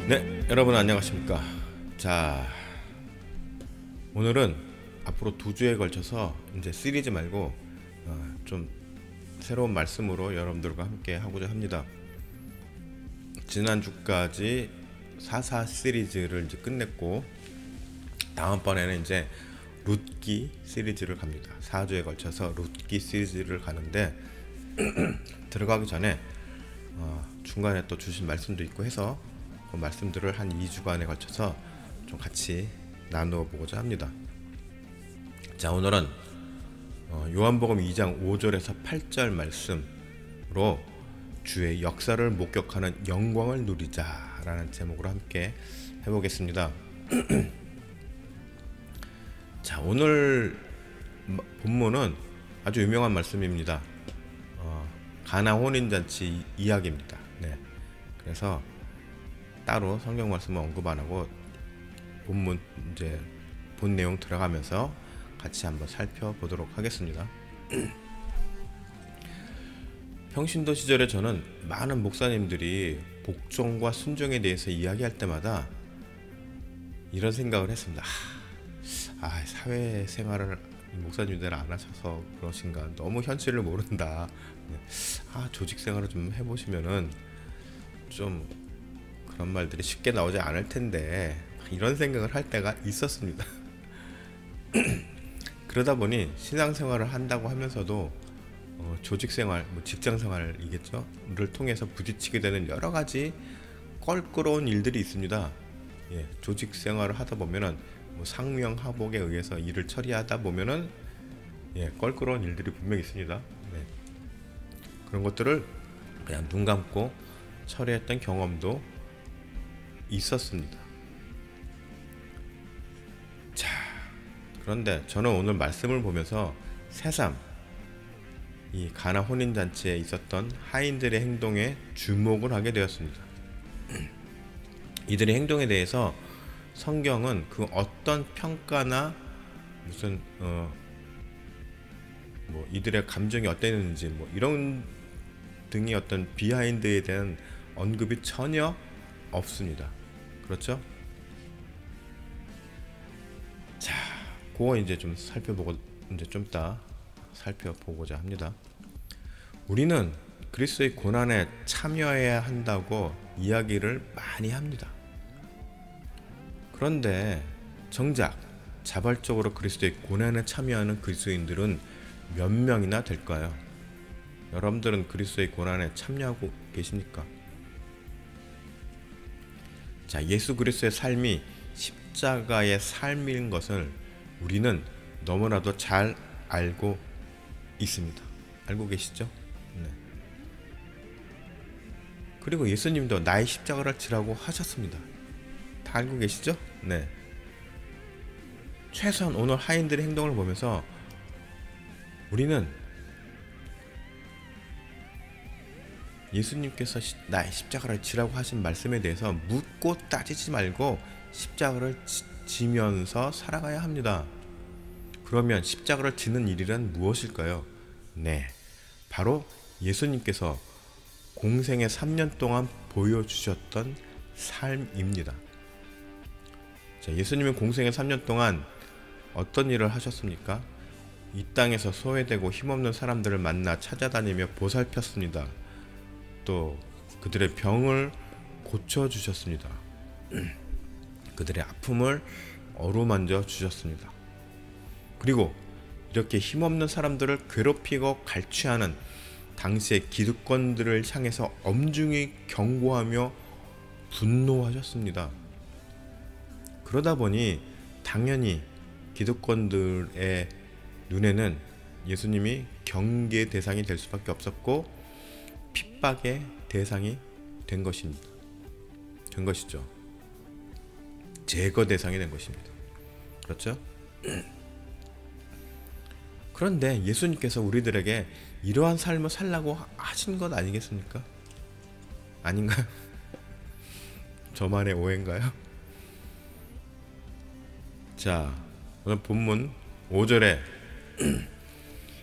네, 여러분 안녕하십니까. 자, 오늘은 앞으로 2주에 걸쳐서 이제 시리즈 말고 좀 새로운 말씀으로 여러분들과 함께 하고자 합니다. 지난주까지 44 시리즈를 이제 끝냈고, 다음번에는 이제 룻기 시리즈를 갑니다. 4주에 걸쳐서 룻기 시리즈를 가는데, 들어가기 전에 중간에 또 주신 말씀도 있고 해서 그 말씀들을 한 2주간에 걸쳐서 좀 같이 나누어 보고자 합니다. 자, 오늘은 요한복음 2장 5절에서 8절 말씀으로 주의 역사를 목격하는 영광을 누리자 라는 제목으로 함께 해보겠습니다. 자, 오늘 본문은 아주 유명한 말씀입니다. 가나 혼인잔치 이야기입니다. 네. 그래서 따로 성경 말씀을 언급 안 하고 본문 이제 본 내용 들어가면서 같이 한번 살펴보도록 하겠습니다. 평신도 시절에 저는 많은 목사님들이 복종과 순종에 대해서 이야기할 때마다 이런 생각을 했습니다. 사회생활을 목사님들 안 하셔서 그러신가, 너무 현실을 모른다. 조직생활을 좀 해보시면은 좀 그런 말들이 쉽게 나오지 않을 텐데, 이런 생각을 할 때가 있었습니다. 그러다 보니 신앙생활을 한다고 하면서도 조직생활, 직장생활이겠죠? 를 통해서 부딪히게 되는 여러 가지 껄끄러운 일들이 있습니다. 조직생활을 하다 보면은 상명하복에 의해서 일을 처리하다 보면은 껄끄러운 일들이 분명히 있습니다. 그런 것들을 그냥 눈 감고 처리했던 경험도 있었습니다. 자, 그런데 저는 오늘 말씀을 보면서 새삼 이 가나 혼인잔치에 있었던 하인들의 행동에 주목을 하게 되었습니다. 이들의 행동에 대해서 성경은 그 어떤 평가나 무슨 이들의 감정이 어땠는지 이런 등의 어떤 비하인드에 대한 언급이 전혀 없습니다. 그렇죠? 자, 그거 이제 좀 살펴보고 이제 좀 이따 살펴보고자 합니다. 우리는 그리스도의 고난에 참여해야 한다고 이야기를 많이 합니다. 그런데 정작 자발적으로 그리스도의 고난에 참여하는 그리스도인들은 몇 명이나 될까요? 여러분들은 그리스도의 고난에 참여하고 계십니까? 자, 예수 그리스도의 삶이 십자가의 삶인 것을 우리는 너무나도 잘 알고 있습니다. 알고 계시죠? 네. 그리고 예수님도 나의 십자가를 지라고 하셨습니다. 다 알고 계시죠? 네. 최소한 오늘 하인들의 행동을 보면서 우리는 예수님께서 나의 십자가를 지라고 하신 말씀에 대해서 묻고 따지지 말고 십자가를 지면서 살아가야 합니다. 그러면 십자가를 지는 일이란 무엇일까요? 네, 바로 예수님께서 공생의 3년 동안 보여주셨던 삶입니다. 자, 예수님은 공생의 3년 동안 어떤 일을 하셨습니까? 이 땅에서 소외되고 힘없는 사람들을 만나 찾아다니며 보살폈습니다. 또 그들의 병을 고쳐주셨습니다. 그들의 아픔을 어루만져 주셨습니다. 그리고 이렇게 힘없는 사람들을 괴롭히고 갈취하는 당시의 기득권들을 향해서 엄중히 경고하며 분노하셨습니다. 그러다 보니 당연히 기득권들의 눈에는 예수님이 경계 대상이 될 수밖에 없었고 핍박의 대상이 된 것입니다. 된 것이죠. 제거 대상이 된 것입니다. 그렇죠? 그런데 예수님께서 우리들에게 이러한 삶을 살라고 하신 것 아니겠습니까? 아닌가요? 저만의 오해인가요? 자, 오늘 본문 5절에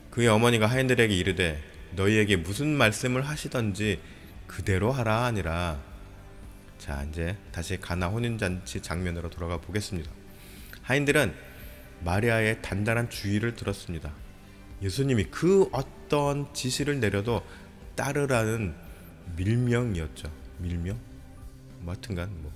그의 어머니가 하인들에게 이르되 너희에게 무슨 말씀을 하시던지 그대로 하라 하니라. 자, 이제 다시 가나 혼인잔치 장면으로 돌아가 보겠습니다. 하인들은 마리아의 단단한 주의를 들었습니다. 예수님이 그 어떤 지시를 내려도 따르라는 밀명이었죠. 밀명? 뭐 하여튼간 뭐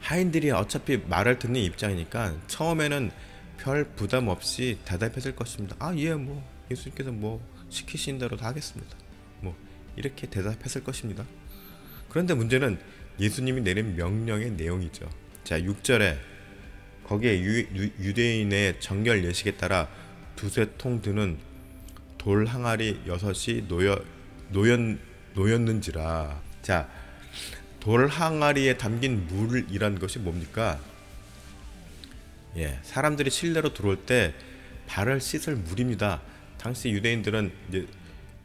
하인들이 어차피 말을 듣는 입장이니까 처음에는 별 부담 없이 대답했을 것입니다. 아, 예, 뭐 예수님께서 뭐 시키신 대로 다 하겠습니다. 뭐 이렇게 대답했을 것입니다. 그런데 문제는 예수님이 내린 명령의 내용이죠. 자, 6절에 거기에 유대인의 정결 예식에 따라 두세 통 드는 돌 항아리 6이 놓였는지라. 자, 돌 항아리에 담긴 물이란 것이 뭡니까? 예, 사람들이 실내로 들어올 때 발을 씻을 물입니다. 당시 유대인들은 이제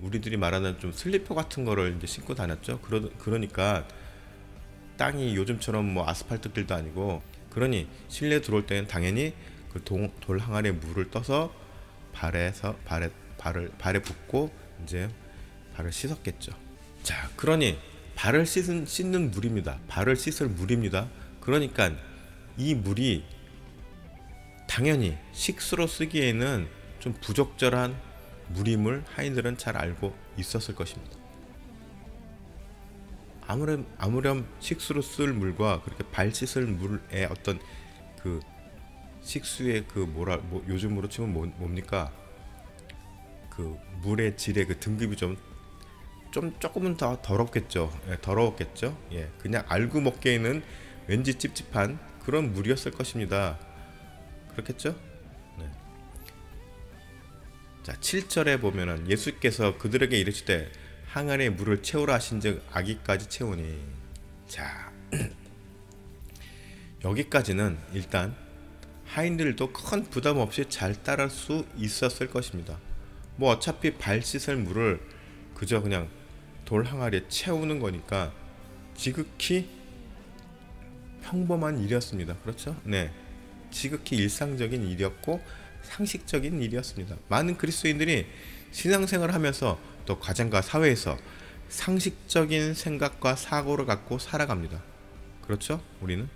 우리들이 말하는 좀 슬리퍼 같은 거를 이제 신고 다녔죠. 그러니까 땅이 요즘처럼 뭐 아스팔트 길도 아니고, 그러니 실내 들어올 때는 당연히 그 돌 항아리에 물을 떠서 발에 붓고 이제 발을 씻었겠죠. 자, 그러니 발을 씻는 물입니다. 발을 씻을 물입니다. 그러니까 이 물이 당연히 식수로 쓰기에는 좀 부적절한 물임을 하인들은 잘 알고 있었을 것입니다. 아무렴 식수로 쓸 물과 그렇게 발 씻을 물의 어떤 그 식수의 그 요즘으로 치면 뭡니까? 그 물의 질의 그 등급이 조금은 더 더럽겠죠. 예, 더러웠겠죠. 예, 그냥 알고 먹기에는 왠지 찝찝한 그런 물이었을 것입니다. 그렇겠죠? 네. 자, 7절에 보면은 예수께서 그들에게 이르시되 항아리에 물을 채우라 하신즉 아기까지 채우니. 자, 여기까지는 일단 하인들도 큰 부담 없이 잘 따를 수 있었을 것입니다. 뭐 어차피 발 씻을 물을 그저 그냥 돌 항아리에 채우는 거니까 지극히 평범한 일이었습니다. 그렇죠? 네, 지극히 일상적인 일이었고 상식적인 일이었습니다. 많은 그리스도인들이 신앙생활을 하면서 또 가정과 사회에서 상식적인 생각과 사고를 갖고 살아갑니다. 그렇죠? 우리는.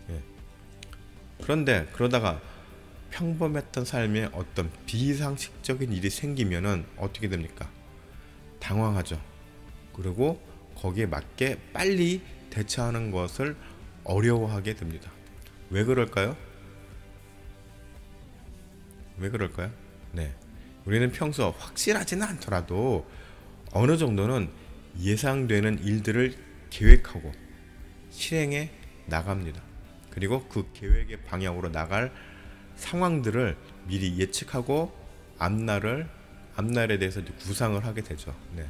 예. 그런데 그러다가 평범했던 삶에 어떤 비상식적인 일이 생기면은 어떻게 됩니까? 당황하죠. 그리고 거기에 맞게 빨리 대처하는 것을 어려워하게 됩니다. 왜 그럴까요? 왜 그럴까요? 네, 우리는 평소 확실하지는 않더라도 어느 정도는 예상되는 일들을 계획하고 실행해 나갑니다. 그리고 그 계획의 방향으로 나갈 상황들을 미리 예측하고 앞날에 대해서 구상을 하게 되죠. 네,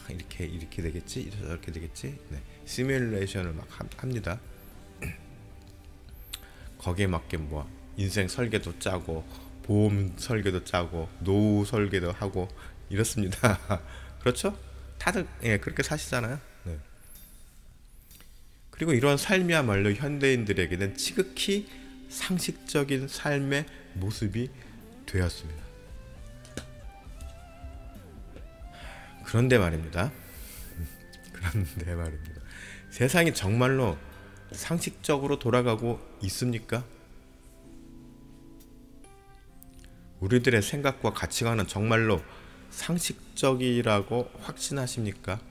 이렇게 되겠지, 저렇게 되겠지. 네, 시뮬레이션을 막 합니다. 거기에 맞게 뭐 인생 설계도 짜고 보험 설계도 짜고 노후 설계도 하고 이렇습니다. 그렇죠? 다들 그렇게 사시잖아요. 네. 그리고 이런 삶이야말로 현대인들에게는 지극히 상식적인 삶의 모습이 되었습니다. 그런데 말입니다. 세상이 정말로 상식적으로 돌아가고 있습니까? 우리들의 생각과 가치관은 정말로 상식적이라고 확신하십니까?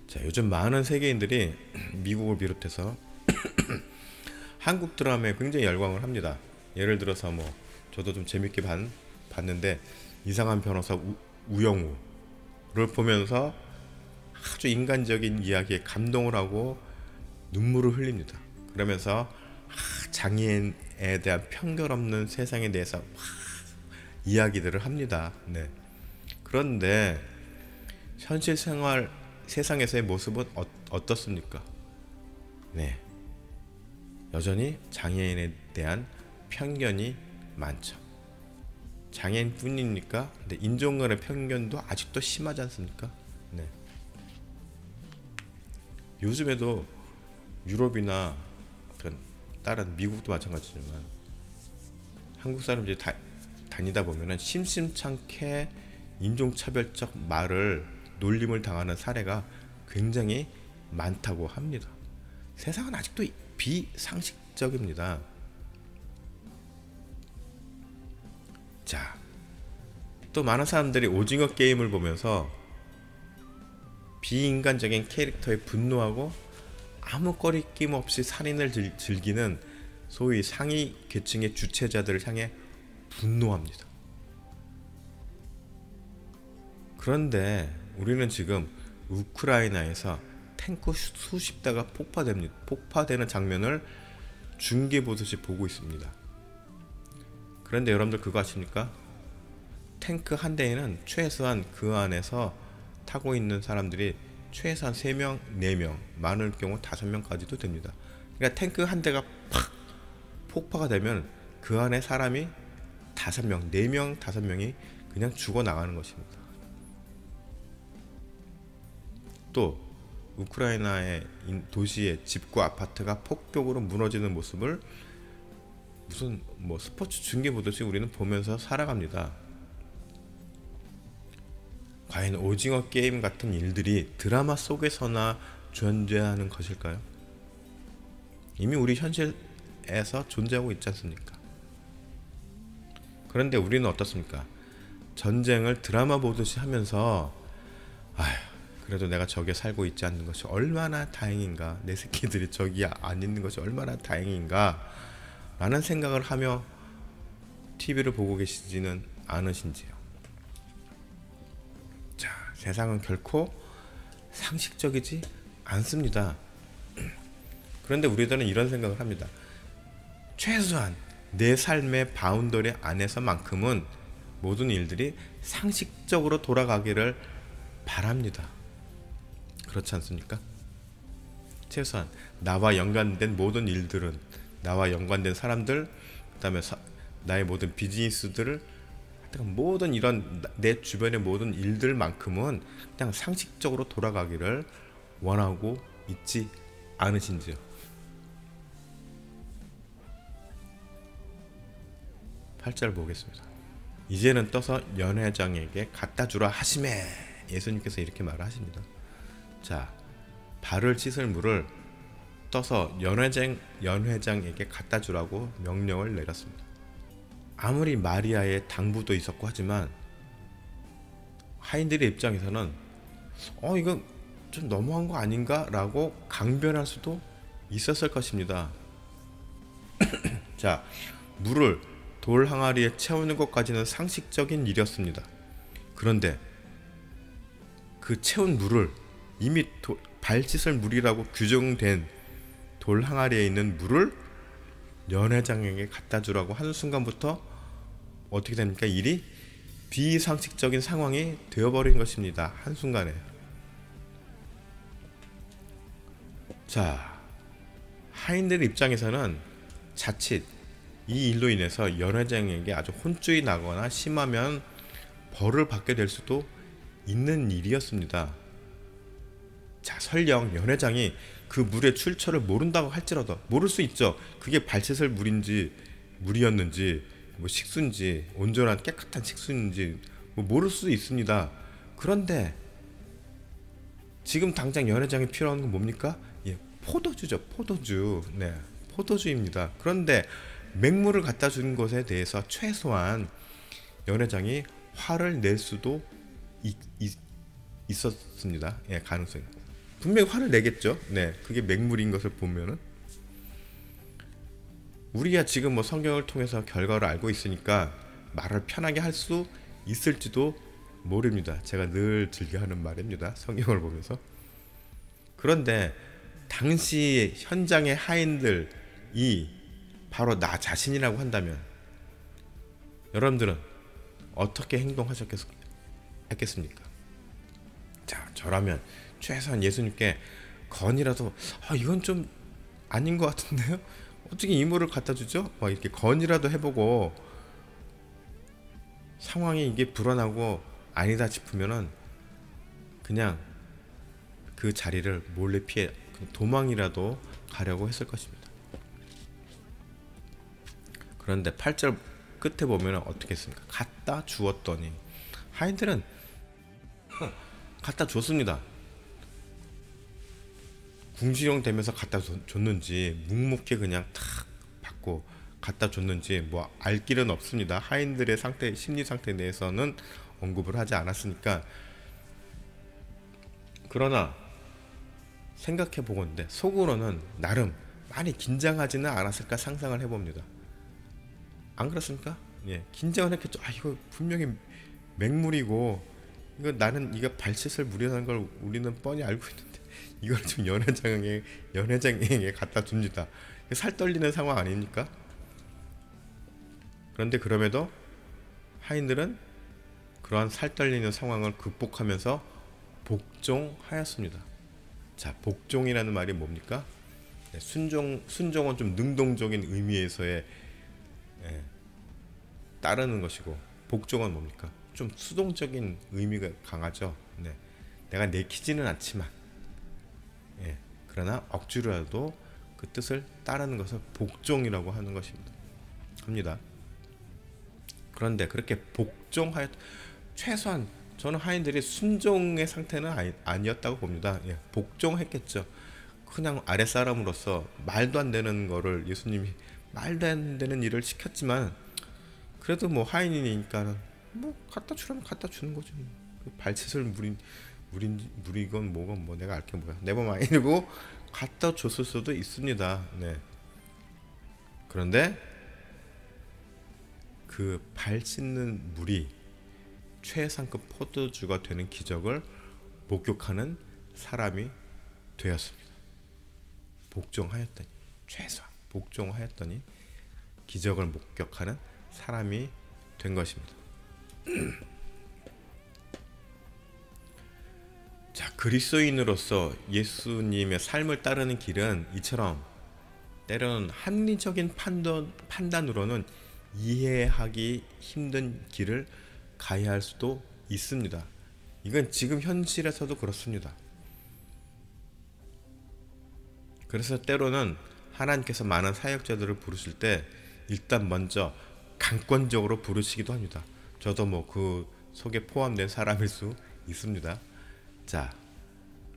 자, 요즘 많은 세계인들이 미국을 비롯해서 한국 드라마에 굉장히 열광을 합니다. 예를 들어서 뭐 저도 좀 재밌게 봤는데 이상한 변호사 우영우를 보면서 아주 인간적인 이야기에 감동을 하고 눈물을 흘립니다. 그러면서 장애인에 대한 편견 없는 세상에 대해서 이야기들을 합니다. 네. 그런데 현실 생활 세상에서의 모습은 어떻습니까? 네, 여전히 장애인에 대한 편견이 많죠. 장애인뿐입니까? 근데 인종 간의 편견도 아직도 심하지 않습니까? 네. 요즘에도 유럽이나 다른 미국도 마찬가지지만 한국 사람들이 다니다 보면은 심심찮게 인종차별적 말을 놀림을 당하는 사례가 굉장히 많다고 합니다. 세상은 아직도 비상식적입니다. 자, 또 많은 사람들이 오징어 게임을 보면서 비인간적인 캐릭터에 분노하고 아무 거리낌 없이 살인을 즐기는 소위 상위 계층의 주체자들을 향해 분노합니다. 그런데 우리는 지금 우크라이나에서 탱크 수십 대가 폭파되는 장면을 중계 보듯이 보고 있습니다. 그런데 여러분들 그거 아십니까? 탱크 한 대에는 최소한 그 안에서 타고 있는 사람들이 최소한 3명, 4명, 많을 경우 5명까지도 됩니다. 그러니까 탱크 한 대가 팍 폭파가 되면 그 안에 사람이 5명, 4명, 5명이 그냥 죽어나가는 것입니다. 또 우크라이나의 도시의 집과 아파트가 폭격으로 무너지는 모습을 무슨 스포츠 중계 보듯이 우리는 보면서 살아갑니다. 과연 오징어 게임 같은 일들이 드라마 속에서나 존재하는 것일까요? 이미 우리 현실에서 존재하고 있지 않습니까? 그런데 우리는 어떻습니까? 전쟁을 드라마 보듯이 하면서 아휴, 그래도 내가 저기에 살고 있지 않는 것이 얼마나 다행인가, 내 새끼들이 저기 안 있는 것이 얼마나 다행인가 라는 생각을 하며 TV를 보고 계시지는 않으신지요? 자, 세상은 결코 상식적이지 않습니다. 그런데 우리들은 이런 생각을 합니다. 최소한 내 삶의 바운더리 안에서만큼은 모든 일들이 상식적으로 돌아가기를 바랍니다. 그렇지 않습니까? 최소한 나와 연관된 모든 일들은, 나와 연관된 사람들, 그 다음에 나의 모든 비즈니스들을, 모든 이런 내 주변의 모든 일들만큼은 그냥 상식적으로 돌아가기를 원하고 있지 않으신지요? 8절 보겠습니다. 이제는 떠서 연회장에게 갖다 주라 하시매. 예수님께서 이렇게 말하십니다. 자, 발을 씻을 물을 떠서 연회장에게 갖다 주라고 명령을 내렸습니다. 아무리 마리아의 당부도 있었고 하지만 하인들의 입장에서는 이거 좀 너무한 거 아닌가? 라고 강변할 수도 있었을 것입니다. 자, 물을 돌 항아리에 채우는 것까지는 상식적인 일이었습니다. 그런데 그 채운 물을 이미 발 씻을 물이라고 규정된 돌 항아리에 있는 물을 연회장에게 갖다 주라고 하는 순간부터 어떻게 됩니까? 일이 비상식적인 상황이 되어버린 것입니다. 한순간에. 자, 하인들 입장에서는 자칫 이 일로 인해서 연회장에게 아주 혼쭐이 나거나 심하면 벌을 받게 될 수도 있는 일이었습니다. 자, 설령 연회장이 그 물의 출처를 모른다고 할지라도, 모를 수 있죠. 그게 발 씻을 물이었는지 식수인지 온전한 깨끗한 식수인지 모를 수 있습니다. 그런데 지금 당장 연회장에 필요한 건 뭡니까? 포도주죠. 포도주. 네, 포도주입니다. 그런데 맹물을 갖다 주는 것에 대해서 최소한 연회장이 화를 낼 수도 있었습니다. 가능성이. 분명히 화를 내겠죠. 네, 그게 맹물인 것을 보면은. 우리가 지금 성경을 통해서 결과를 알고 있으니까 말을 편하게 할 수 있을지도 모릅니다. 제가 늘 즐겨하는 말입니다. 성경을 보면서. 그런데 당시 현장의 하인들이 바로 나 자신이라고 한다면 여러분들은 어떻게 행동하셨겠습니까? 자, 저라면 최소한 예수님께 건이라도 이건 좀 아닌 것 같은데요? 어떻게 이 물을 갖다 주죠? 이렇게 건이라도 해보고 상황이 이게 불안하고 아니다 싶으면은 그냥 그 자리를 몰래 피해 도망이라도 가려고 했을 것입니다. 그런데 8절 끝에 보면 어떻게 했습니까? 갖다 주었더니 하인들은 갖다 줬습니다. 궁시렁 대면서 갖다 줬는지 묵묵히 그냥 탁 받고 갖다 줬는지 뭐 알 길은 없습니다. 하인들의 상태, 심리 상태에 대해서는 언급을 하지 않았으니까. 그러나 생각해 보건대 속으로는 나름 많이 긴장하지는 않았을까 상상을 해봅니다. 안 그렇습니까? 예, 긴장을 했겠죠. 아, 이거 분명히 맹물이고 이거 나는 이거 발짓을 무리하는 걸 우리는 뻔히 알고 있는데 이걸 좀 연회장에게 갖다 줍니다. 살 떨리는 상황 아닙니까? 그런데 그럼에도 하인들은 그러한 살 떨리는 상황을 극복하면서 복종하였습니다. 자, 복종이라는 말이 뭡니까? 네, 순종은 좀 능동적인 의미에서의 따르는 것이고, 복종은 뭡니까? 좀 수동적인 의미가 강하죠. 네, 내가 내키지는 않지만, 그러나 억지로라도 그 뜻을 따르는 것을 복종이라고 하는 것입니다. 합니다. 그런데 그렇게 복종하였, 최소한 저는 하인들이 순종의 상태는 아니었다고 봅니다. 복종했겠죠. 그냥 아랫사람으로서 말도 안 되는 거를 예수님이 말도 안 되는 일을 시켰지만 그래도 뭐 하인이니까 뭐 갖다 주라면 갖다 주는 거죠. 발짓을 무리건 뭐건 뭐 내가 알게 뭐야. 내 맘 아니고 갖다 줬을 수도 있습니다. 네. 그런데 그 발 씻는 물이 최상급 포도주가 되는 기적을 목격하는 사람이 되었습니다. 복종하였더니, 최소한 복종하였더니 기적을 목격하는 사람이 된 것입니다. 자, 그리스도인으로서 예수님의 삶을 따르는 길은 이처럼 때로는 합리적인 판단으로는 이해하기 힘든 길을 가야 할 수도 있습니다. 이건 지금 현실에서도 그렇습니다. 그래서 때로는 하나님께서 많은 사역자들을 부르실 때 일단 먼저 강권적으로 부르시기도 합니다. 저도 뭐 그 속에 포함된 사람일 수 있습니다. 자,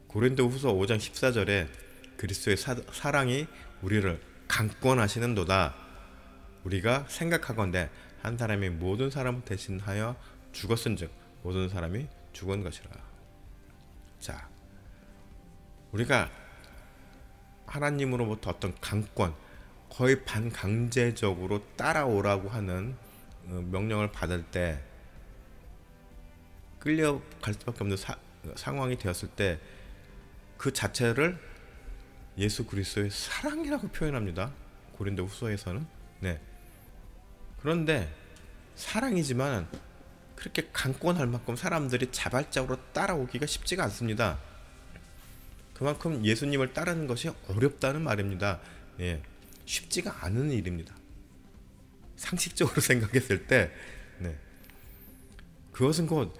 고린도후서 5장 14절에 그리스도의 사랑이 우리를 강권하시는도다. 우리가 생각하건대 한 사람이 모든 사람을 대신하여 죽었은즉 모든 사람이 죽은 것이라. 자, 우리가 하나님으로부터 어떤 강권, 거의 반강제적으로 따라오라고 하는 명령을 받을 때 끌려갈 수밖에 없는 상황이 되었을 때 그 자체를 예수 그리스도의 사랑이라고 표현합니다. 고린도 후서에서는. 네. 그런데 사랑이지만 그렇게 강권할 만큼 사람들이 자발적으로 따라오기가 쉽지가 않습니다. 그만큼 예수님을 따르는 것이 어렵다는 말입니다. 쉽지가 않은 일입니다. 상식적으로 생각했을 때, 그것은 곧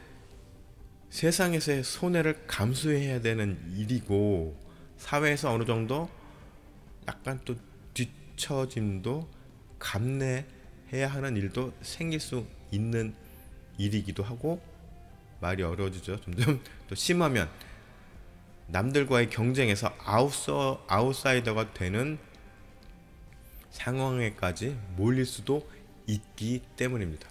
세상에서의 손해를 감수해야 되는 일이고, 사회에서 어느 정도 약간 또 뒤처짐도 감내해야 하는 일도 생길 수 있는 일이기도 하고, 말이 어려워지죠. 점점 또 심하면 남들과의 경쟁에서 아웃사이더가 되는 상황에까지 몰릴 수도 있기 때문입니다.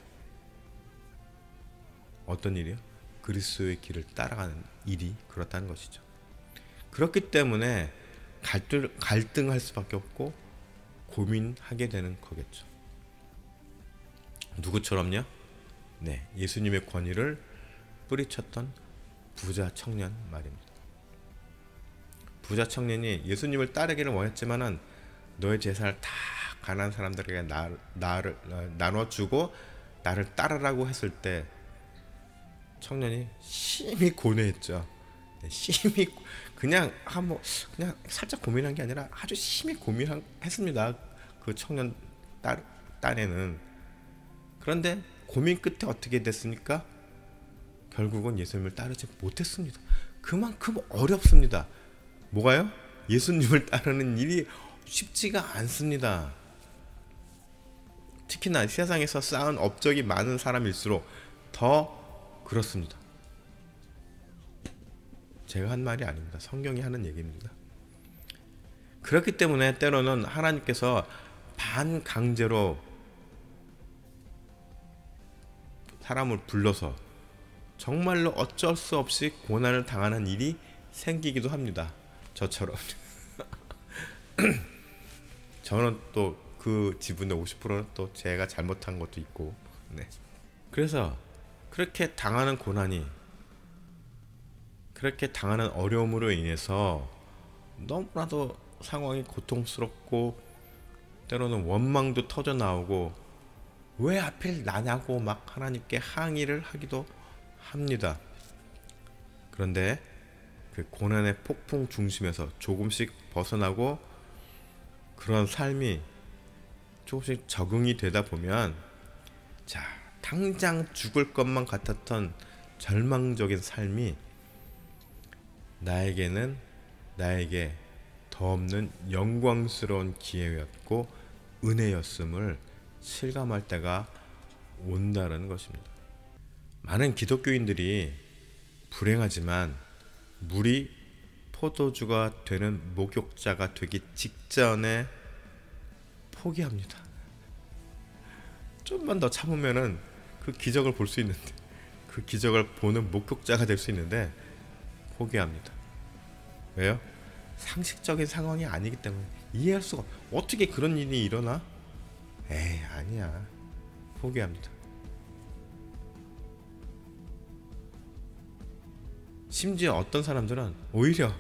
어떤 일이요? 그리스도의 길을 따라가는 일이 그렇다는 것이죠. 그렇기 때문에 갈등할 수밖에 없고 고민하게 되는 거겠죠. 누구처럼요? 네, 예수님의 권위를 뿌리쳤던 부자 청년 말입니다. 부자 청년이 예수님을 따르기를 원했지만은 너의 재산을 다 가난한 사람들에게 나를 나눠주고 나를 따르라고 했을 때 청년이 심히 고뇌했죠. 심히 그냥 그냥 살짝 고민한 게 아니라 아주 심히 고민했습니다. 그 청년 딴에는. 그런데 고민 끝에 어떻게 됐습니까? 결국은 예수님을 따르지 못했습니다. 그만큼 어렵습니다. 뭐가요? 예수님을 따르는 일이 쉽지가 않습니다. 특히나 세상에서 쌓은 업적이 많은 사람일수록 더 그렇습니다. 제가 한 말이 아닙니다. 성경이 하는 얘기입니다. 그렇기 때문에 때로는 하나님께서 반강제로 사람을 불러서 정말로 어쩔 수 없이 고난을 당하는 일이 생기기도 합니다. 저처럼. 저는 또 그 지분의 50%는 또 제가 잘못한 것도 있고, 네. 그래서 그렇게 당하는 고난이, 그렇게 당하는 어려움으로 인해서 너무나도 상황이 고통스럽고 때로는 원망도 터져 나오고 왜 하필 나냐고 막 하나님께 항의를 하기도 합니다. 그런데 그 고난의 폭풍 중심에서 조금씩 벗어나고 그런 삶이 조금씩 적응이 되다 보면, 자, 당장 죽을 것만 같았던 절망적인 삶이 나에게 더 없는 영광스러운 기회였고 은혜였음을 실감할 때가 온다는 것입니다. 많은 기독교인들이 불행하지만 물이 포도주가 되는 목욕자가 되기 직전에 포기합니다. 좀만 더 참으면은 그 기적을 볼 수 있는데, 그 기적을 보는 목격자가 될 수 있는데 포기합니다. 왜요? 상식적인 상황이 아니기 때문에. 이해할 수가 어떻게 그런 일이 일어나? 에이, 아니야. 포기합니다. 심지어 어떤 사람들은 오히려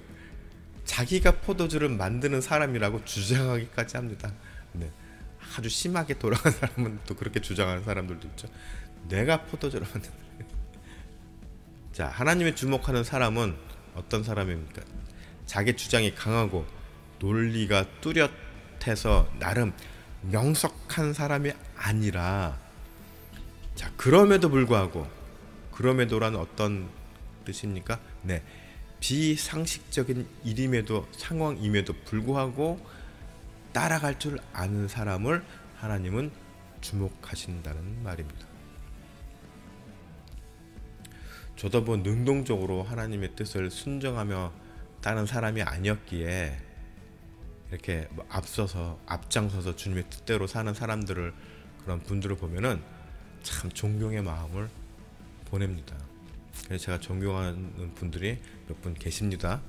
자기가 포도주를 만드는 사람이라고 주장하기까지 합니다. 네. 아주 심하게 돌아간 사람은 또 그렇게 주장하는 사람들도 있죠. 내가 포도주를 만든다. 자, 하나님의 주목하는 사람은 어떤 사람입니까? 자기 주장이 강하고 논리가 뚜렷해서 나름 명석한 사람이 아니라, 자, 그럼에도라는 어떤 뜻입니까? 네, 비상식적인 일임에도 상황임에도 불구하고 따라갈 줄 아는 사람을 하나님은 주목하신다는 말입니다. 저도 뭐 능동적으로 하나님의 뜻을 순종하며 따른 사람이 아니었기에 이렇게 뭐 앞장서서 주님의 뜻대로 사는 사람들을, 그런 분들을 보면은 참 존경의 마음을 보냅니다. 그래서 제가 존경하는 분들이 몇 분 계십니다.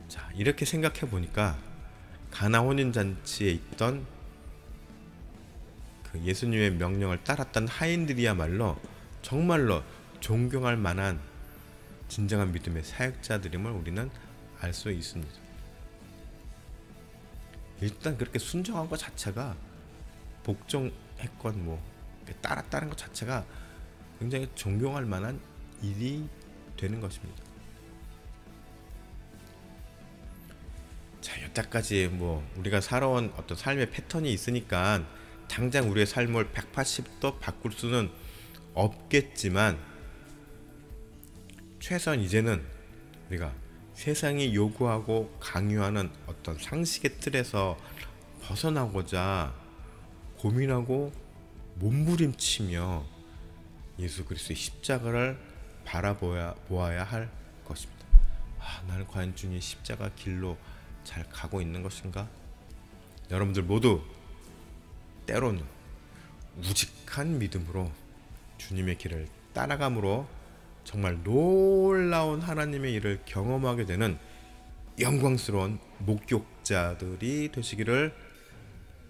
자, 이렇게 생각해 보니까 가나 혼인잔치에 있던 그 예수님의 명령을 따랐던 하인들이야말로 정말로 존경할 만한 진정한 믿음의 사역자들임을 우리는 알 수 있습니다. 일단 그렇게 순종한 것 자체가, 복종했건 뭐 따랐다는 것 자체가 굉장히 존경할 만한 일이 되는 것입니다. 자, 여태까지 뭐 우리가 살아온 어떤 삶의 패턴이 있으니까 당장 우리의 삶을 180도 바꿀 수는 없겠지만, 최소한 이제는 우리가 세상이 요구하고 강요하는 어떤 상식의 틀에서 벗어나고자 고민하고 몸부림치며 예수 그리스도의 십자가를 바라보아야 할 것입니다. 나는 과연 주님의 십자가 길로 잘 가고 있는 것인가? 여러분들 모두 때로는 우직한 믿음으로 주님의 길을 따라감으로 정말 놀라운 하나님의 일을 경험하게 되는 영광스러운 목격자들이 되시기를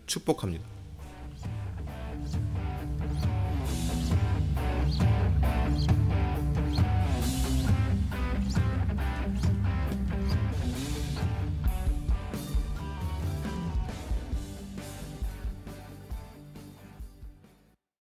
축복합니다.